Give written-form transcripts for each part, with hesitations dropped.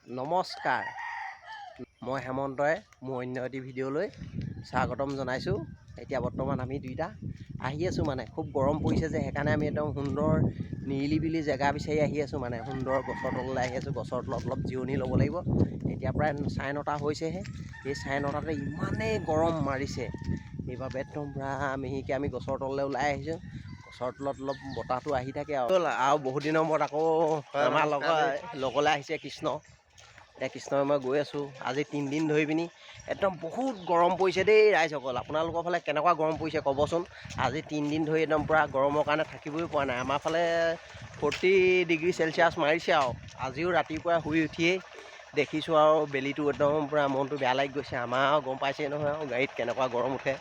নমস্কাৰ, মই হেমন্তই মোৰ অন্য এটি ভিডিঅ'লৈ স্বাগতম জনাইছোঁ। এতিয়া বৰ্তমান আমি দুইটা আহি আছোঁ, মানে খুব গৰম পৰিছে যে সেইকাৰণে আমি একদম সুন্দৰ নিৰিলিবিলি জেগা বিচাৰি আহি আছোঁ, মানে সুন্দৰ গছৰ তললৈ আহি আছোঁ। গছৰ তলত অলপ জিৰণি ল'ব লাগিব। এতিয়া প্ৰায় 9:30 হৈছেহে। এই 9:30তে ইমানেই গৰম মাৰিছে, সেইবাবে একদম পূৰা মিহিকৈ আমি গছৰ তললৈ ওলাই আহিছোঁ। গছৰ তলত অলপ বতাহটো আহি থাকে আৰু বহুত দিনৰ মূৰত আকৌ আমাৰ লগলৈ আহিছে কৃষ্ণ। এতিয়া কৃষ্ণই মই গৈ আছোঁ আজি 3 দিন ধৰি পিনি। একদম বহুত গৰম পৰিছে দেই ৰাইজসকল। আপোনালোকৰ ফালে কেনেকুৱা গৰম পৰিছে ক'বচোন। আজি 3 দিন ধৰি একদম পূৰা গৰমৰ কাৰণে থাকিবই পৰা নাই। আমাৰ ফালে 40 ডিগ্ৰী চেলচিয়াছ মাৰিছে আৰু আজিও ৰাতিপুৱা শুই উঠিয়েই দেখিছোঁ আৰু বেলিটো একদম পূৰা মনটো বেয়া লাগি গৈছে। আমাৰ গম পাইছেই নহয় আৰু গাড়ীত কেনেকুৱা গৰম উঠে।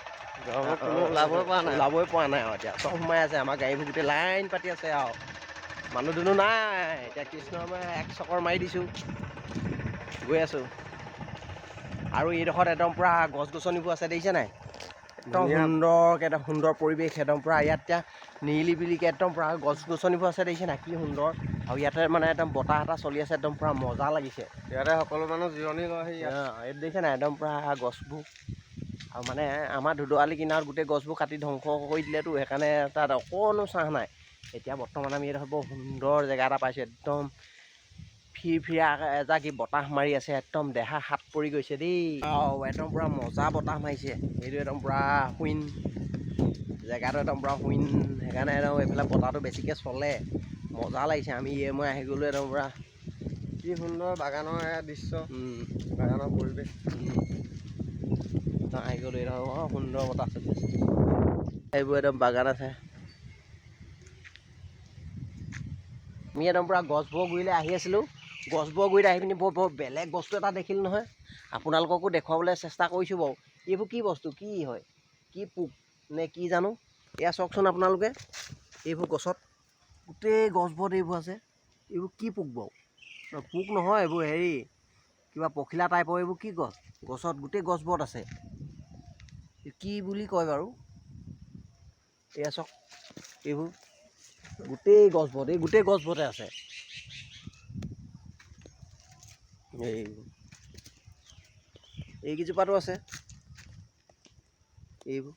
গৰমত কোনো ওলাবই পৰা নাই আৰু এতিয়া চব সোমাই আছে। আমাৰ গাড়ীবোৰ গোটেই লাইন পাতি আছে আৰু মানুহ দুনুহ নাই। এতিয়া কৃষ্ণই মই এক চকৰ মাৰি দিছোঁ, গৈ আছোঁ। আৰু এইডোখৰত একদম পূৰা গছ গছনিবোৰ আছে, দেখিছে নাই? একদম সুন্দৰকৈ, একদম সুন্দৰ পৰিৱেশ। একদম পূৰা ইয়াত এতিয়া নিৰিলিবিলিকৈ একদম পূৰা গছ গছনিবোৰ আছে, দেখিছে নাই? কি সুন্দৰ। আৰু ইয়াতে মানে একদম বতাহ এটা চলি আছে, একদম পূৰা মজা লাগিছে। ইয়াতে সকলো মানুহ জিৰণি লয়। এইটো দেখিছে নাই? একদম পূৰা গছবোৰ। আৰু মানে আমাৰ দুদৰালি কিনাৰত গোটেই গছবোৰ কাটি ধ্বংস কৰি দিলেতো, সেইকাৰণে তাত অকণো ছাঁ নাই। এতিয়া বৰ্তমান আমি এইডোখৰ বৰ সুন্দৰ জেগা এটা পাইছোঁ। একদম ফিৰফিৰা এজাকি বতাহ মাৰি আছে, একদম দেহা হাত পৰি গৈছে দেই। একদম পূৰা মজা বতাহ মাৰিছে। এইটো একদম পূৰা শুইন জেগাটো, একদম পূৰা শুইন। সেইকাৰণে একদম এইফালে বতাহটো বেছিকৈ চলে, মজা লাগিছে। আমি মই আহি গ'লোঁ একদম পূৰা। কি সুন্দৰ বাগানৰ দৃশ্য, বাগানৰ পৰিৱেশ। আহি গ'লোঁ এইডোখৰ সুন্দৰ বতাহ চলি আছে। এইবোৰ একদম বাগান আছে। আমি একদম পূৰা গছবোৰৰ গুৰিলৈ আহি আছিলোঁ। গছবোৰৰ গুৰিত আহি পিনি বৰ বেলেগ বস্তু এটা দেখিলোঁ নহয়। আপোনালোককো দেখুৱাবলৈ চেষ্টা কৰিছোঁ বাৰু। এইবোৰ কি বস্তু, কি হয়, কি পোক নে কি জানো? এয়া চাওকচোন আপোনালোকে, এইবোৰ গছত গোটেই গছবোৰত এইবোৰ আছে। এইবোৰ কি পোক বাৰু? পোক নহয়, এইবোৰ হেৰি কিবা পখিলা টাইপৰ। এইবোৰ কি গছ? গছত গোটেই গছবোৰত আছে। কি বুলি কয় বাৰু? এয়া চাওক, এইবোৰ গোটেই গছবোৰত, এই গোটেই গছবোৰতে আছে। এইকেইজোপাতো আছে। এইবোৰ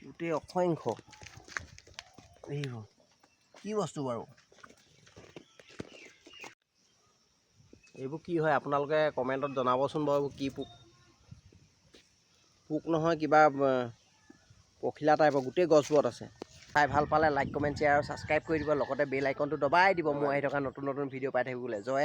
গোটেই অসংখ্য। এইবোৰ কি বস্তু বাৰু? এইবোৰ কি হয় আপোনালোকে কমেণ্টত জনাবচোন বাৰু। এইবোৰ কি পোক? পোক নহয়, কিবা পখিলা টাইপৰ। গোটেই গছবোৰত আছে। চাই ভাল পালে লাইক, কমেণ্ট, শ্বেয়াৰ আৰু ছাবস্ক্ৰাইব কৰি দিব। লগতে বেল আইকনটো দবাই দিব, মই আহি থকা নতুন নতুন ভিডিঅ' পাই থাকিবলৈ। জয়